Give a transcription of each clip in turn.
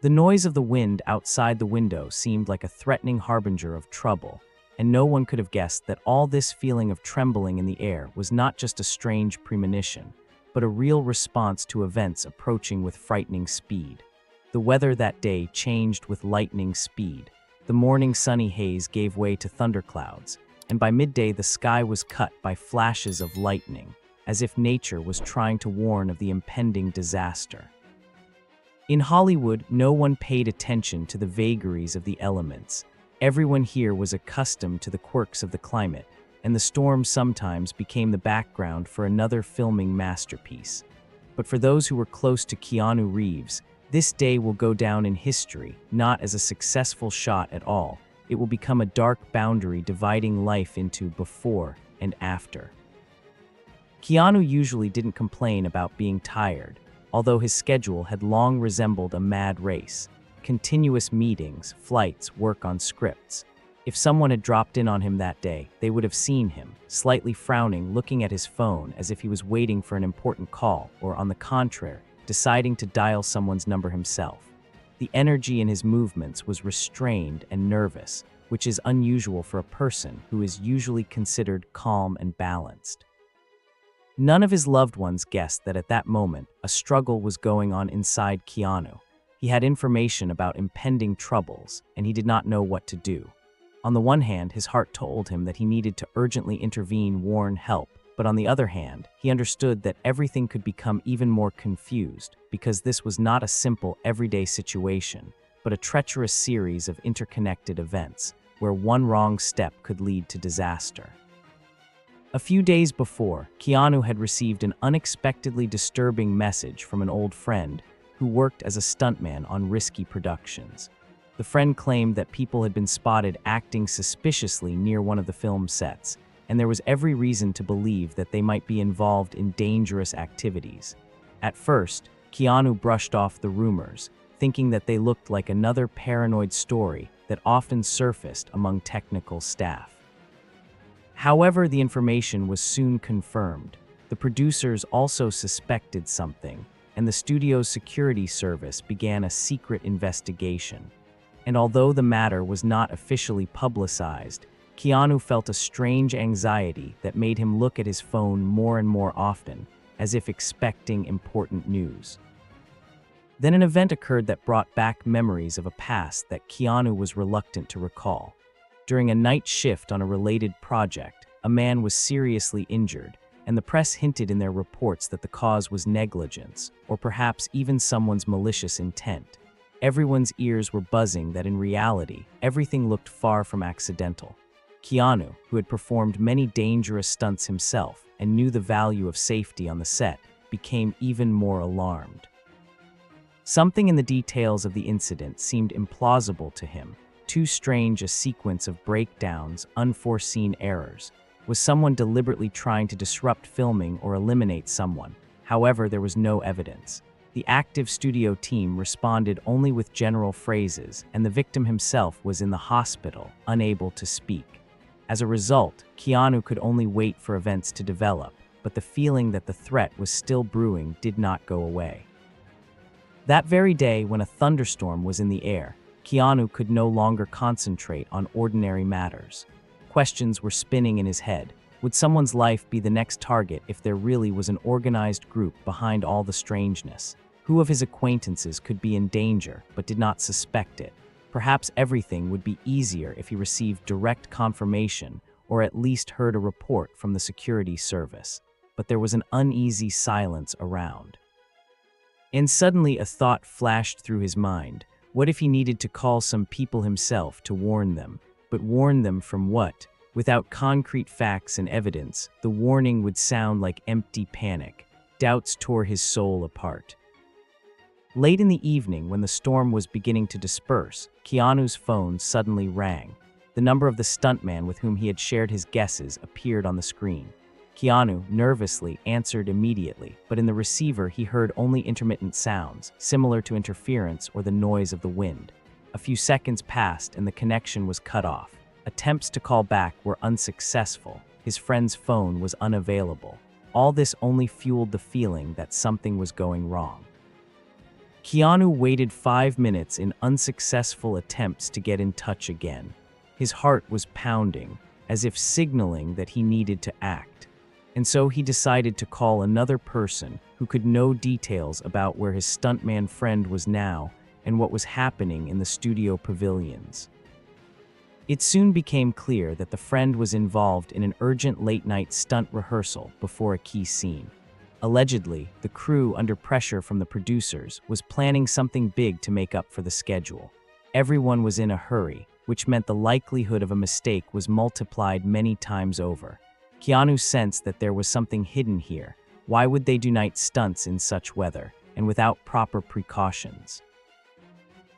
The noise of the wind outside the window seemed like a threatening harbinger of trouble, and no one could have guessed that all this feeling of trembling in the air was not just a strange premonition, but a real response to events approaching with frightening speed. The weather that day changed with lightning speed. The morning sunny haze gave way to thunderclouds, and by midday the sky was cut by flashes of lightning, as if nature was trying to warn of the impending disaster. In Hollywood, no one paid attention to the vagaries of the elements. Everyone here was accustomed to the quirks of the climate, and the storm sometimes became the background for another filming masterpiece. But for those who were close to Keanu Reeves, this day will go down in history, not as a successful shot at all. It will become a dark boundary dividing life into before and after. Keanu usually didn't complain about being tired, although his schedule had long resembled a mad race. Continuous meetings, flights, work on scripts. If someone had dropped in on him that day, they would have seen him, slightly frowning, looking at his phone as if he was waiting for an important call, or on the contrary, deciding to dial someone's number himself. The energy in his movements was restrained and nervous, which is unusual for a person who is usually considered calm and balanced. None of his loved ones guessed that at that moment, a struggle was going on inside Keanu. He had information about impending troubles, and he did not know what to do. On the one hand, his heart told him that he needed to urgently intervene, warn, help, but on the other hand, he understood that everything could become even more confused, because this was not a simple, everyday situation, but a treacherous series of interconnected events, where one wrong step could lead to disaster. A few days before, Keanu had received an unexpectedly disturbing message from an old friend who worked as a stuntman on risky productions. The friend claimed that people had been spotted acting suspiciously near one of the film sets, and there was every reason to believe that they might be involved in dangerous activities. At first, Keanu brushed off the rumors, thinking that they looked like another paranoid story that often surfaced among technical staff. However, the information was soon confirmed. The producers also suspected something, and the studio's security service began a secret investigation. And although the matter was not officially publicized, Keanu felt a strange anxiety that made him look at his phone more and more often, as if expecting important news. Then an event occurred that brought back memories of a past that Keanu was reluctant to recall. During a night shift on a related project, a man was seriously injured, and the press hinted in their reports that the cause was negligence, or perhaps even someone's malicious intent. Everyone's ears were buzzing that in reality, everything looked far from accidental. Keanu, who had performed many dangerous stunts himself and knew the value of safety on the set, became even more alarmed. Something in the details of the incident seemed implausible to him, too strange a sequence of breakdowns, unforeseen errors. Was someone deliberately trying to disrupt filming or eliminate someone? However, there was no evidence. The active studio team responded only with general phrases, and the victim himself was in the hospital, unable to speak. As a result, Keanu could only wait for events to develop, but the feeling that the threat was still brewing did not go away. That very day, when a thunderstorm was in the air, Keanu could no longer concentrate on ordinary matters. Questions were spinning in his head. Would someone's life be the next target if there really was an organized group behind all the strangeness? Who of his acquaintances could be in danger but did not suspect it? Perhaps everything would be easier if he received direct confirmation or at least heard a report from the security service. But there was an uneasy silence around. And suddenly a thought flashed through his mind. What if he needed to call some people himself to warn them? But warn them from what? Without concrete facts and evidence, the warning would sound like empty panic. Doubts tore his soul apart. Late in the evening, when the storm was beginning to disperse, Keanu's phone suddenly rang. The number of the stuntman with whom he had shared his guesses appeared on the screen. Keanu nervously answered immediately, but in the receiver he heard only intermittent sounds, similar to interference or the noise of the wind. A few seconds passed and the connection was cut off. Attempts to call back were unsuccessful. His friend's phone was unavailable. All this only fueled the feeling that something was going wrong. Keanu waited 5 minutes in unsuccessful attempts to get in touch again. His heart was pounding, as if signaling that he needed to act. And so he decided to call another person who could know details about where his stuntman friend was now and what was happening in the studio pavilions. It soon became clear that the friend was involved in an urgent late-night stunt rehearsal before a key scene. Allegedly, the crew, under pressure from the producers, was planning something big to make up for the schedule. Everyone was in a hurry, which meant the likelihood of a mistake was multiplied many times over. Keanu sensed that there was something hidden here. Why would they do night stunts in such weather, and without proper precautions?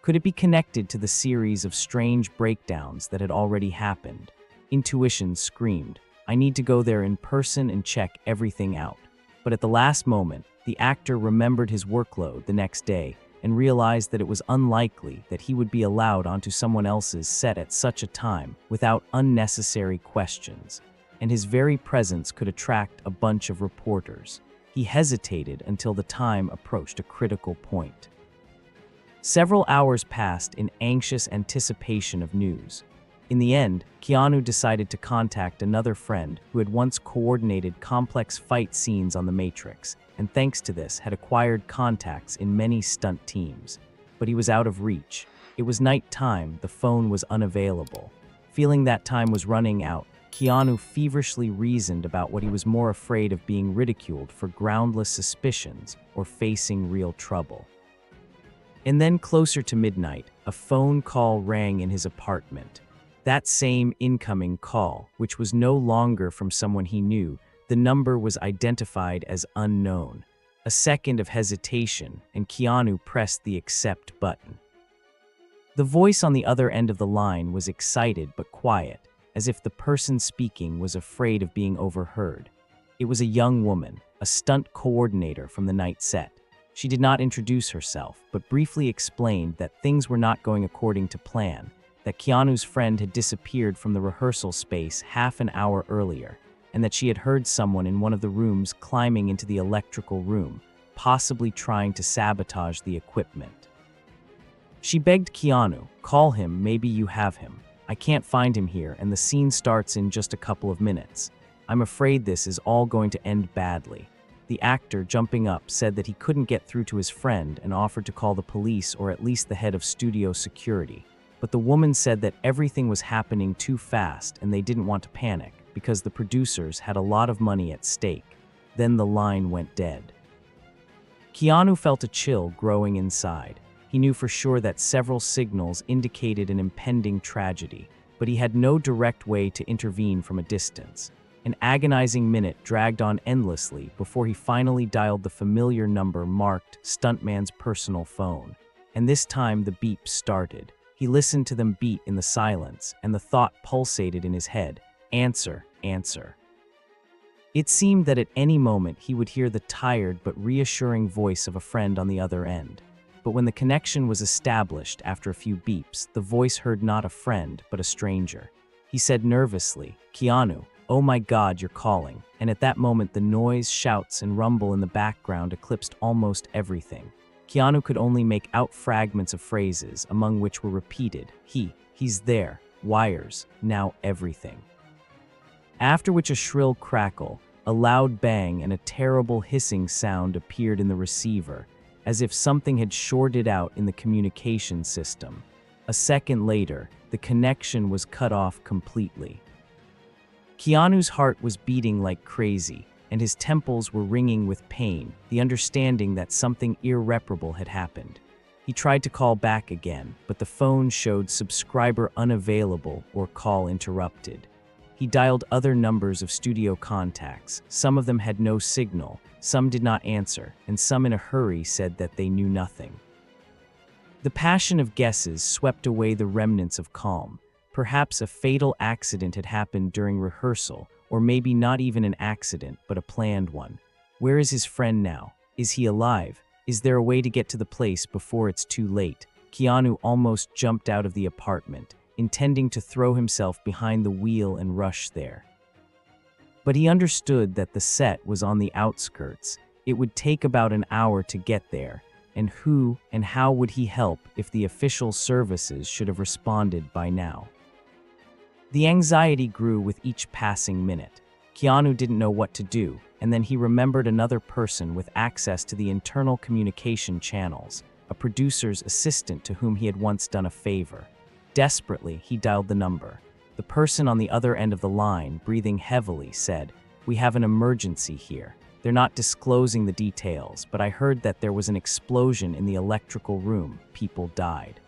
Could it be connected to the series of strange breakdowns that had already happened? Intuition screamed, "I need to go there in person and check everything out." But at the last moment, the actor remembered his workload the next day and realized that it was unlikely that he would be allowed onto someone else's set at such a time without unnecessary questions, and his very presence could attract a bunch of reporters. He hesitated until the time approached a critical point. Several hours passed in anxious anticipation of news. In the end, Keanu decided to contact another friend who had once coordinated complex fight scenes on The Matrix, and thanks to this had acquired contacts in many stunt teams. But he was out of reach. It was night time, the phone was unavailable. Feeling that time was running out, Keanu feverishly reasoned about what he was more afraid of: being ridiculed for groundless suspicions or facing real trouble. And then, closer to midnight, a phone call rang in his apartment. That same incoming call, which was no longer from someone he knew. The number was identified as unknown. A second of hesitation, and Keanu pressed the accept button. The voice on the other end of the line was excited but quiet, as if the person speaking was afraid of being overheard. It was a young woman, a stunt coordinator from the night set. She did not introduce herself, but briefly explained that things were not going according to plan, that Keanu's friend had disappeared from the rehearsal space half an hour earlier, and that she had heard someone in one of the rooms climbing into the electrical room, possibly trying to sabotage the equipment. She begged Keanu, "Call him, maybe you have him. I can't find him here, and the scene starts in just a couple of minutes. I'm afraid this is all going to end badly." The actor, jumping up, said that he couldn't get through to his friend and offered to call the police or at least the head of studio security. But the woman said that everything was happening too fast and they didn't want to panic because the producers had a lot of money at stake. Then the line went dead. Keanu felt a chill growing inside. He knew for sure that several signals indicated an impending tragedy, but he had no direct way to intervene from a distance. An agonizing minute dragged on endlessly before he finally dialed the familiar number marked Stuntman's personal phone. And this time the beeps started. He listened to them beat in the silence, and the thought pulsated in his head: answer, answer. It seemed that at any moment he would hear the tired but reassuring voice of a friend on the other end. But when the connection was established after a few beeps, the voice heard not a friend, but a stranger. He said nervously, "Keanu, oh my God, you're calling." And at that moment the noise, shouts, and rumble in the background eclipsed almost everything. Keanu could only make out fragments of phrases, among which were repeated: he's there, wires, now everything. After which a shrill crackle, a loud bang, and a terrible hissing sound appeared in the receiver, as if something had shorted out in the communication system. A second later, the connection was cut off completely. Keanu's heart was beating like crazy, and his temples were ringing with pain, the understanding that something irreparable had happened. He tried to call back again, but the phone showed subscriber unavailable or call interrupted. He dialed other numbers of studio contacts. Some of them had no signal, some did not answer, and some in a hurry said that they knew nothing. The passion of guesses swept away the remnants of calm. Perhaps a fatal accident had happened during rehearsal, or maybe not even an accident, but a planned one. Where is his friend now? Is he alive? Is there a way to get to the place before it's too late? Keanu almost jumped out of the apartment, intending to throw himself behind the wheel and rush there. But he understood that the set was on the outskirts. It would take about an hour to get there, And who and how would he help if the official services should have responded by now? The anxiety grew with each passing minute. Keanu didn't know what to do, and then he remembered another person with access to the internal communication channels, a producer's assistant to whom he had once done a favor. Desperately, he dialed the number. The person on the other end of the line, breathing heavily, said, "We have an emergency here. They're not disclosing the details, but I heard that there was an explosion in the electrical room. People died."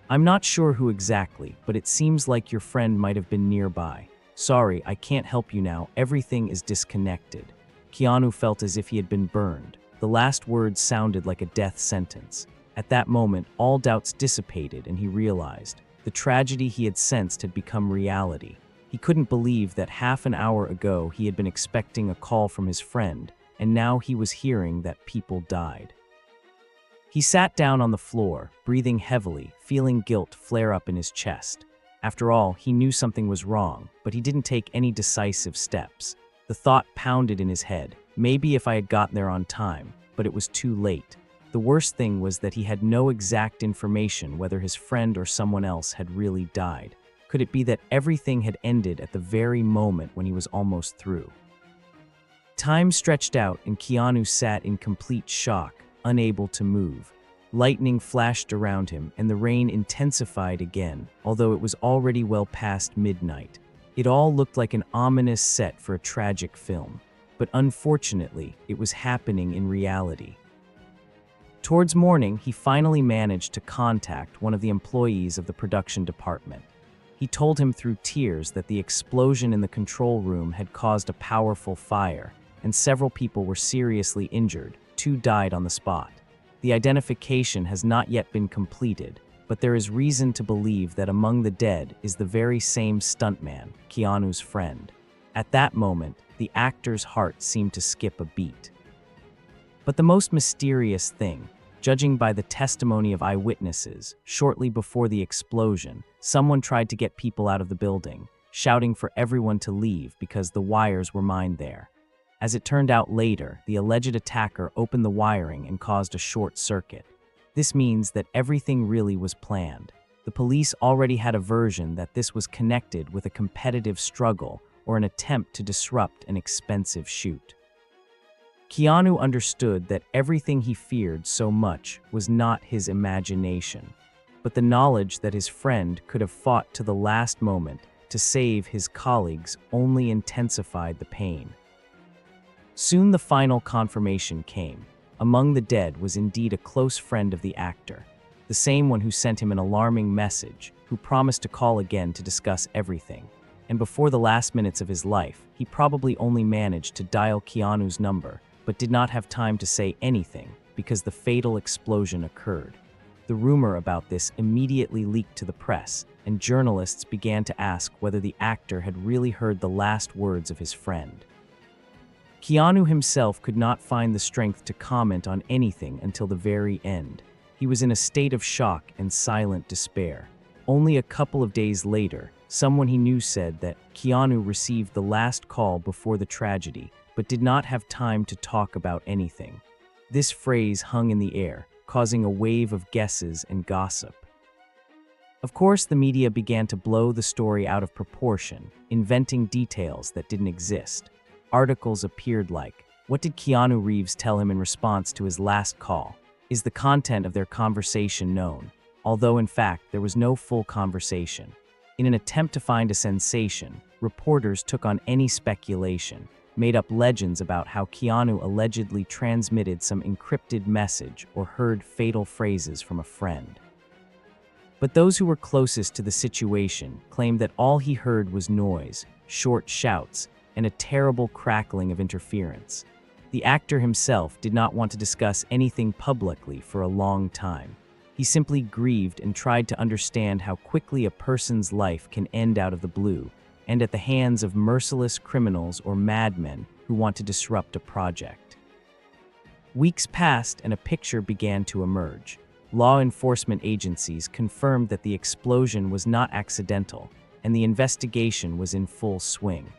"I'm not sure who exactly, but it seems like your friend might have been nearby. Sorry, I can't help you now. Everything is disconnected." Keanu felt as if he had been burned. The last words sounded like a death sentence. At that moment, all doubts dissipated and he realized the tragedy he had sensed had become reality. He couldn't believe that half an hour ago he had been expecting a call from his friend, and now he was hearing that people died. He sat down on the floor, breathing heavily, feeling guilt flare up in his chest. After all, he knew something was wrong, but he didn't take any decisive steps. The thought pounded in his head, maybe if I had gotten there on time, but it was too late. The worst thing was that he had no exact information whether his friend or someone else had really died. Could it be that everything had ended at the very moment when he was almost through? Time stretched out and Keanu sat in complete shock, unable to move. Lightning flashed around him and the rain intensified again, although it was already well past midnight. It all looked like an ominous set for a tragic film, but unfortunately, it was happening in reality. Towards morning, he finally managed to contact one of the employees of the production department. He told him through tears that the explosion in the control room had caused a powerful fire, and several people were seriously injured. 2 died on the spot. The identification has not yet been completed, but there is reason to believe that among the dead is the very same stuntman, Keanu's friend. At that moment, the actor's heart seemed to skip a beat. But the most mysterious thing, judging by the testimony of eyewitnesses, shortly before the explosion, someone tried to get people out of the building, shouting for everyone to leave because the wires were mined there. As it turned out later, the alleged attacker opened the wiring and caused a short circuit. This means that everything really was planned. The police already had a version that this was connected with a competitive struggle or an attempt to disrupt an expensive shoot. Keanu understood that everything he feared so much was not his imagination, but the knowledge that his friend could have fought to the last moment to save his colleagues only intensified the pain. Soon the final confirmation came. Among the dead was indeed a close friend of the actor, the same one who sent him an alarming message, who promised to call again to discuss everything. And before the last minutes of his life, he probably only managed to dial Keanu's number, but did not have time to say anything because the fatal explosion occurred. The rumor about this immediately leaked to the press, and journalists began to ask whether the actor had really heard the last words of his friend. Keanu himself could not find the strength to comment on anything until the very end. He was in a state of shock and silent despair. Only a couple of days later, someone he knew said that Keanu received the last call before the tragedy, but did not have time to talk about anything. This phrase hung in the air, causing a wave of guesses and gossip. Of course, the media began to blow the story out of proportion, inventing details that didn't exist. Articles appeared like, "What did Keanu Reeves tell him in response to his last call? Is the content of their conversation known?" Although in fact, there was no full conversation. In an attempt to find a sensation, reporters took on any speculation, made up legends about how Keanu allegedly transmitted some encrypted message or heard fatal phrases from a friend. But those who were closest to the situation claimed that all he heard was noise, short shouts, and a terrible crackling of interference. The actor himself did not want to discuss anything publicly for a long time. He simply grieved and tried to understand how quickly a person's life can end out of the blue, and at the hands of merciless criminals or madmen who want to disrupt a project. Weeks passed and a picture began to emerge. Law enforcement agencies confirmed that the explosion was not accidental, and the investigation was in full swing.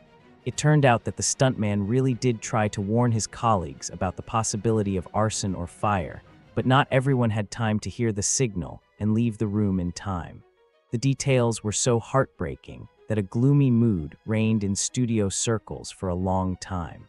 It turned out that the stuntman really did try to warn his colleagues about the possibility of arson or fire, but not everyone had time to hear the signal and leave the room in time. The details were so heartbreaking that a gloomy mood reigned in studio circles for a long time.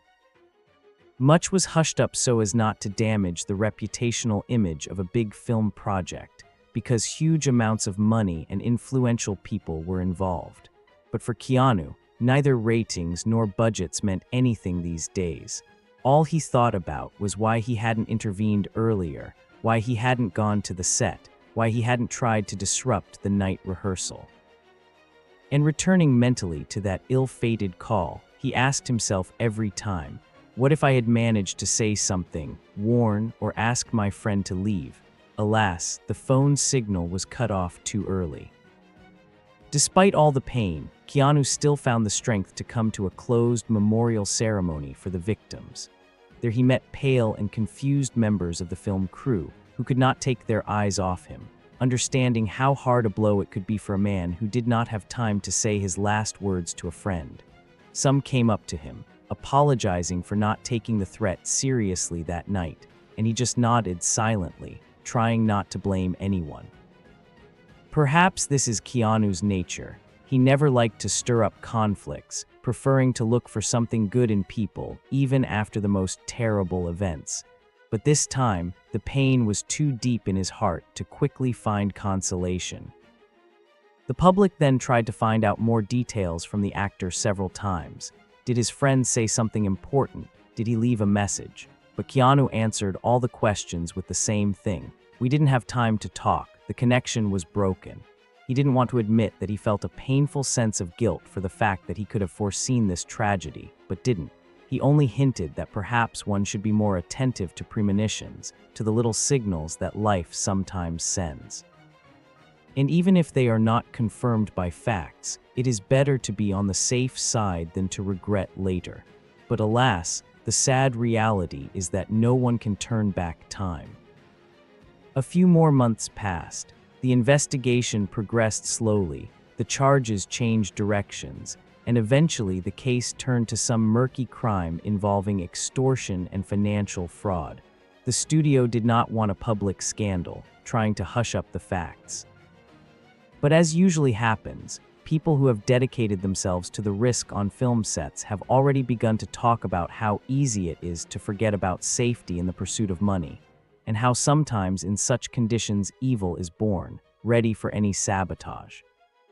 Much was hushed up so as not to damage the reputational image of a big film project, because huge amounts of money and influential people were involved. But for Keanu, neither ratings nor budgets meant anything these days. All he thought about was why he hadn't intervened earlier, why he hadn't gone to the set, why he hadn't tried to disrupt the night rehearsal. And returning mentally to that ill-fated call, he asked himself every time, what if I had managed to say something, warn, or ask my friend to leave? Alas, the phone signal was cut off too early. Despite all the pain, Keanu still found the strength to come to a closed memorial ceremony for the victims. There he met pale and confused members of the film crew who could not take their eyes off him, understanding how hard a blow it could be for a man who did not have time to say his last words to a friend. Some came up to him, apologizing for not taking the threat seriously that night, and he just nodded silently, trying not to blame anyone. Perhaps this is Keanu's nature. He never liked to stir up conflicts, preferring to look for something good in people, even after the most terrible events. But this time, the pain was too deep in his heart to quickly find consolation. The public then tried to find out more details from the actor several times. Did his friend say something important? Did he leave a message? But Keanu answered all the questions with the same thing. We didn't have time to talk. The connection was broken. He didn't want to admit that he felt a painful sense of guilt for the fact that he could have foreseen this tragedy, but didn't. He only hinted that perhaps one should be more attentive to premonitions, to the little signals that life sometimes sends. And even if they are not confirmed by facts, it is better to be on the safe side than to regret later. But alas, the sad reality is that no one can turn back time. A few more months passed. The investigation progressed slowly, the charges changed directions, and eventually the case turned to some murky crime involving extortion and financial fraud. The studio did not want a public scandal, trying to hush up the facts. But as usually happens, people who have dedicated themselves to the risk on film sets have already begun to talk about how easy it is to forget about safety in the pursuit of money, and how sometimes in such conditions evil is born, ready for any sabotage.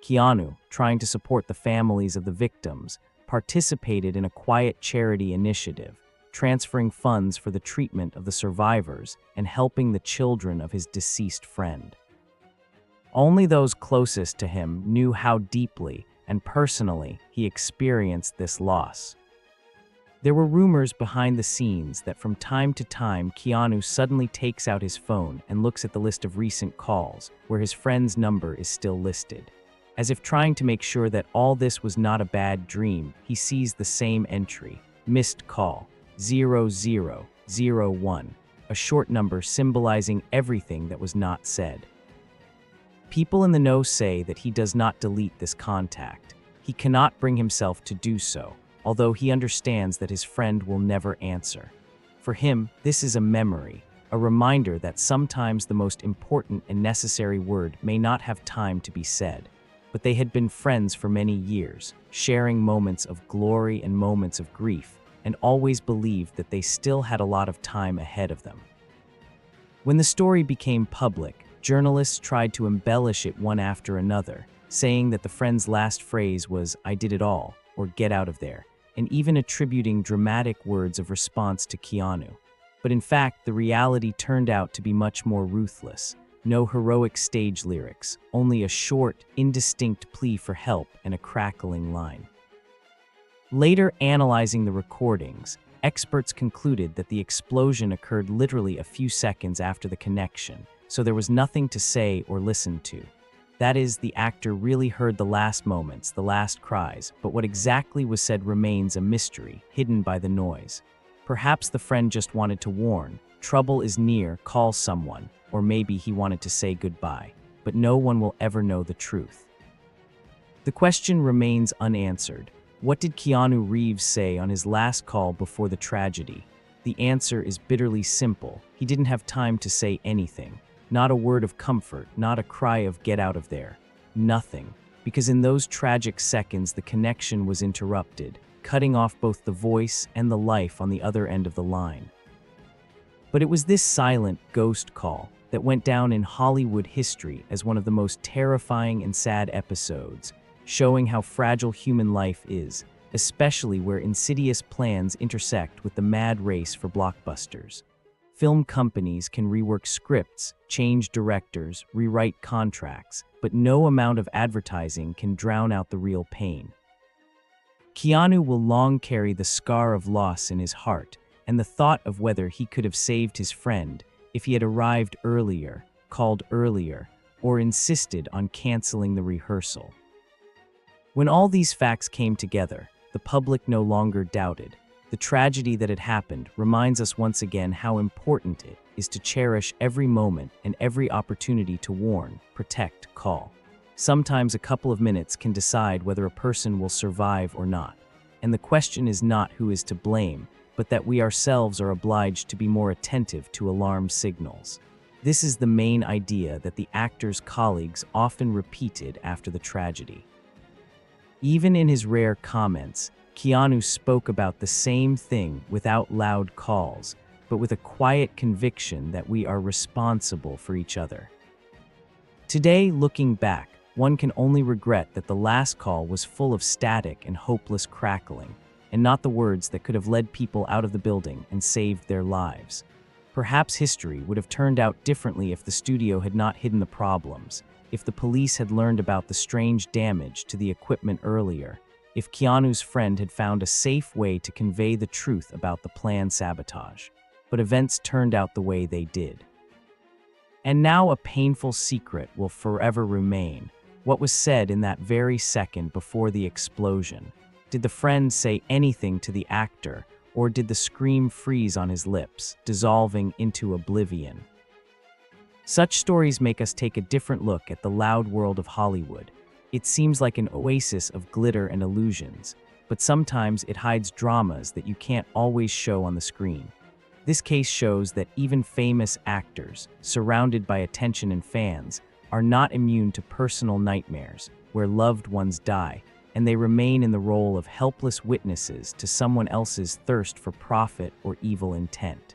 Keanu, trying to support the families of the victims, participated in a quiet charity initiative, transferring funds for the treatment of the survivors and helping the children of his deceased friend. Only those closest to him knew how deeply and personally he experienced this loss. There were rumors behind the scenes that from time to time Keanu suddenly takes out his phone and looks at the list of recent calls, where his friend's number is still listed. As if trying to make sure that all this was not a bad dream, he sees the same entry, missed call, 0001, a short number symbolizing everything that was not said. People in the know say that he does not delete this contact. He cannot bring himself to do so, although he understands that his friend will never answer. For him, this is a memory, a reminder that sometimes the most important and necessary word may not have time to be said. But they had been friends for many years, sharing moments of glory and moments of grief, and always believed that they still had a lot of time ahead of them. When the story became public, journalists tried to embellish it one after another, saying that the friend's last phrase was, "I did it all," or "get out of there," and even attributing dramatic words of response to Keanu. But in fact, the reality turned out to be much more ruthless. No heroic stage lyrics, only a short, indistinct plea for help and a crackling line. Later analyzing the recordings, experts concluded that the explosion occurred literally a few seconds after the connection, so there was nothing to say or listen to. That is, the actor really heard the last moments, the last cries, but what exactly was said remains a mystery, hidden by the noise. Perhaps the friend just wanted to warn, trouble is near, call someone, or maybe he wanted to say goodbye, but no one will ever know the truth. The question remains unanswered. What did Keanu Reeves say on his last call before the tragedy? The answer is bitterly simple. He didn't have time to say anything. Not a word of comfort, not a cry of "get out of there." Nothing. Because in those tragic seconds, the connection was interrupted, cutting off both the voice and the life on the other end of the line. But it was this silent ghost call that went down in Hollywood history as one of the most terrifying and sad episodes, showing how fragile human life is, especially where insidious plans intersect with the mad race for blockbusters. Film companies can rework scripts, change directors, rewrite contracts, but no amount of advertising can drown out the real pain. Keanu will long carry the scar of loss in his heart, and the thought of whether he could have saved his friend if he had arrived earlier, called earlier, or insisted on canceling the rehearsal. When all these facts came together, the public no longer doubted. The tragedy that had happened reminds us once again how important it is to cherish every moment and every opportunity to warn, protect, call. Sometimes a couple of minutes can decide whether a person will survive or not. And the question is not who is to blame, but that we ourselves are obliged to be more attentive to alarm signals. This is the main idea that the actor's colleagues often repeated after the tragedy. Even in his rare comments, Keanu spoke about the same thing without loud calls, but with a quiet conviction that we are responsible for each other. Today, looking back, one can only regret that the last call was full of static and hopeless crackling, and not the words that could have led people out of the building and saved their lives. Perhaps history would have turned out differently if the studio had not hidden the problems, if the police had learned about the strange damage to the equipment earlier, if Keanu's friend had found a safe way to convey the truth about the planned sabotage. But events turned out the way they did. And now a painful secret will forever remain. What was said in that very second before the explosion? Did the friend say anything to the actor, or did the scream freeze on his lips, dissolving into oblivion? Such stories make us take a different look at the loud world of Hollywood. It seems like an oasis of glitter and illusions, but sometimes it hides dramas that you can't always show on the screen. This case shows that even famous actors, surrounded by attention and fans, are not immune to personal nightmares where loved ones die, and they remain in the role of helpless witnesses to someone else's thirst for profit or evil intent.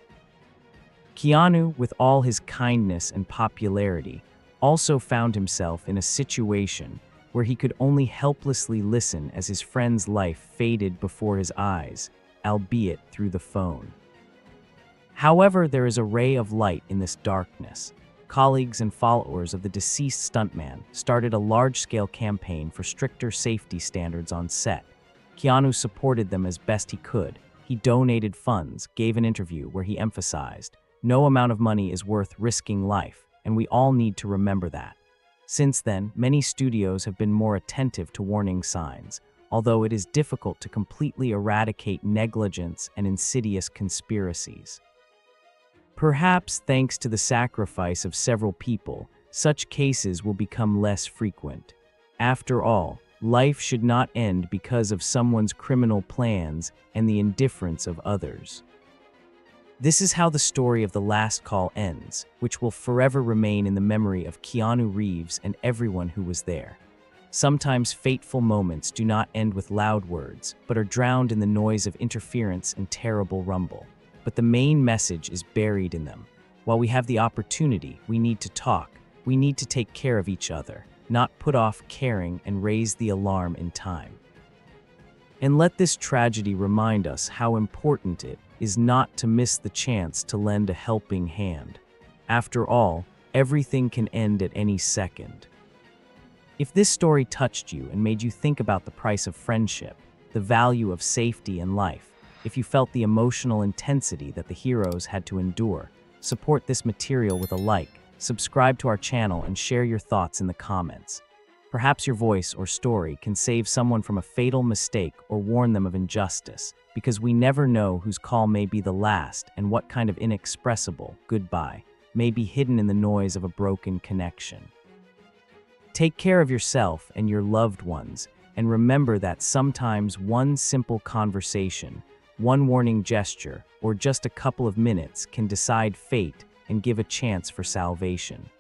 Keanu, with all his kindness and popularity, also found himself in a situation where he could only helplessly listen as his friend's life faded before his eyes, albeit through the phone. However, there is a ray of light in this darkness. Colleagues and followers of the deceased stuntman started a large-scale campaign for stricter safety standards on set. Keanu supported them as best he could. He donated funds, gave an interview where he emphasized, "No amount of money is worth risking life, and we all need to remember that." Since then, many studios have been more attentive to warning signs, although it is difficult to completely eradicate negligence and insidious conspiracies. Perhaps thanks to the sacrifice of several people, such cases will become less frequent. After all, life should not end because of someone's criminal plans and the indifference of others. This is how the story of The Last Call ends, which will forever remain in the memory of Keanu Reeves and everyone who was there. Sometimes fateful moments do not end with loud words, but are drowned in the noise of interference and terrible rumble. But the main message is buried in them. While we have the opportunity, we need to talk. We need to take care of each other, not put off caring and raise the alarm in time. And let this tragedy remind us how important it is not to miss the chance to lend a helping hand. After all, everything can end at any second. If this story touched you and made you think about the price of friendship, the value of safety and life, if you felt the emotional intensity that the heroes had to endure, support this material with a like, subscribe to our channel, and share your thoughts in the comments. Perhaps your voice or story can save someone from a fatal mistake or warn them of injustice, because we never know whose call may be the last and what kind of inexpressible goodbye may be hidden in the noise of a broken connection. Take care of yourself and your loved ones, and remember that sometimes one simple conversation, One warning gesture, or just a couple of minutes, can decide fate and give a chance for salvation.